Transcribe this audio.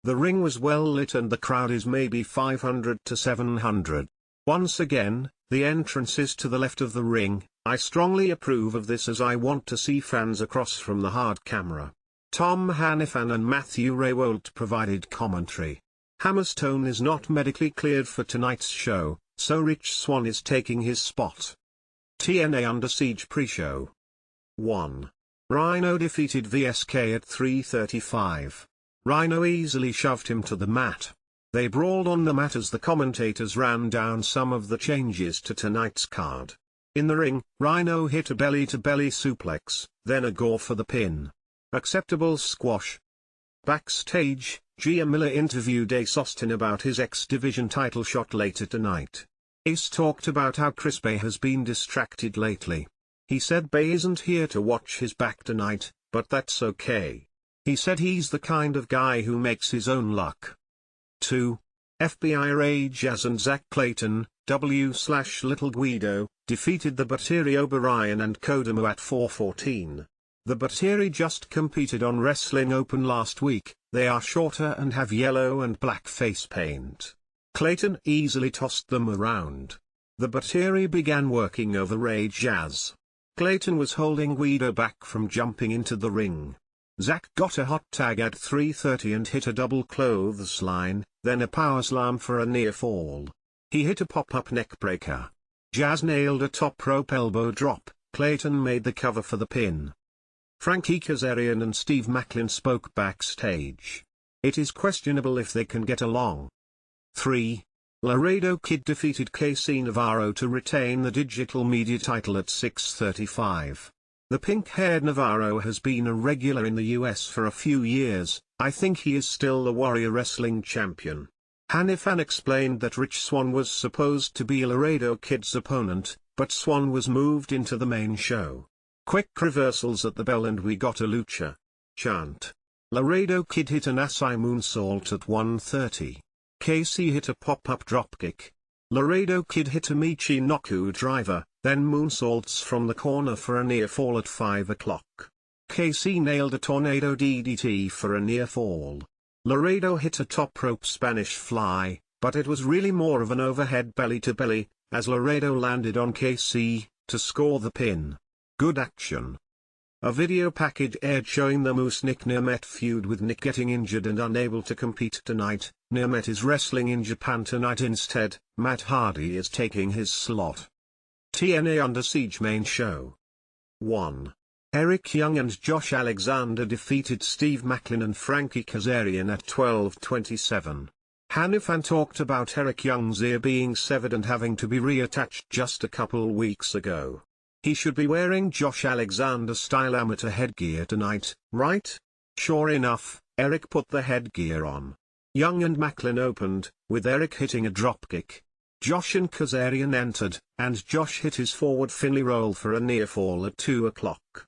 The ring was well lit and the crowd is maybe 500 to 700. Once again, the entrance is to the left of the ring. I strongly approve of this as I want to see fans across from the hard camera. Tom Hannifan and Matthew Raywold provided commentary. Hammerstone is not medically cleared for tonight's show, so Rich Swann is taking his spot. TNA Under Siege pre-show. 1. Rhino defeated VSK at 3:35. Rhino easily shoved him to the mat. They brawled on the mat as the commentators ran down some of the changes to tonight's card. In the ring, Rhino hit a belly-to-belly suplex, then a gore for the pin. Acceptable squash. Backstage, Gia Miller interviewed Ace Austin about his X Division title shot later tonight. Ace talked about how Chris Bay has been distracted lately. He said Bay isn't here to watch his back tonight, but that's okay. He said he's the kind of guy who makes his own luck. 2. FBI Ray Jazz and Zach Clayton, W/Little Guido, defeated the Batiri O'Brien and Kodomo at 4:14. The Batiri just competed on Wrestling Open last week. They are shorter and have yellow and black face paint. Clayton easily tossed them around. The Batiri began working over Ray Jazz. Clayton was holding Guido back from jumping into the ring. Zach got a hot tag at 3:30 and hit a double clothesline, then a power slam for a near fall. He hit a pop-up neckbreaker. Jazz nailed a top rope elbow drop. Clayton made the cover for the pin. Frankie Kazarian and Steve Macklin spoke backstage. It is questionable if they can get along. 3. Laredo Kid defeated KC Navarro to retain the digital media title at 6:35. The pink-haired Navarro has been a regular in the US for a few years. I think he is still the Warrior Wrestling Champion. Hannifan explained that Rich Swann was supposed to be Laredo Kid's opponent, but Swann was moved into the main show. Quick reversals at the bell and we got a lucha chant. Laredo Kid hit an Asai moonsault at 1:30. KC hit a pop-up dropkick. Laredo Kid hit a Michinoku driver, then moonsaults from the corner for a near fall at 5 o'clock. KC nailed a tornado DDT for a near fall. Laredo hit a top rope Spanish fly, but it was really more of an overhead belly-to-belly, as Laredo landed on KC, to score the pin. Good action. A video package aired showing the Moose Nick Niamet feud with Nick getting injured and unable to compete tonight. Niamet is wrestling in Japan tonight instead. Matt Hardy is taking his slot. TNA Under Siege main show. 1. Eric Young and Josh Alexander defeated Steve Macklin and Frankie Kazarian at 12:27. Hannifan talked about Eric Young's ear being severed and having to be reattached just a couple weeks ago. He should be wearing Josh Alexander-style amateur headgear tonight, right? Sure enough, Eric put the headgear on. Young and Macklin opened, with Eric hitting a dropkick. Josh and Kazarian entered, and Josh hit his forward Finley roll for a near fall at 2 o'clock.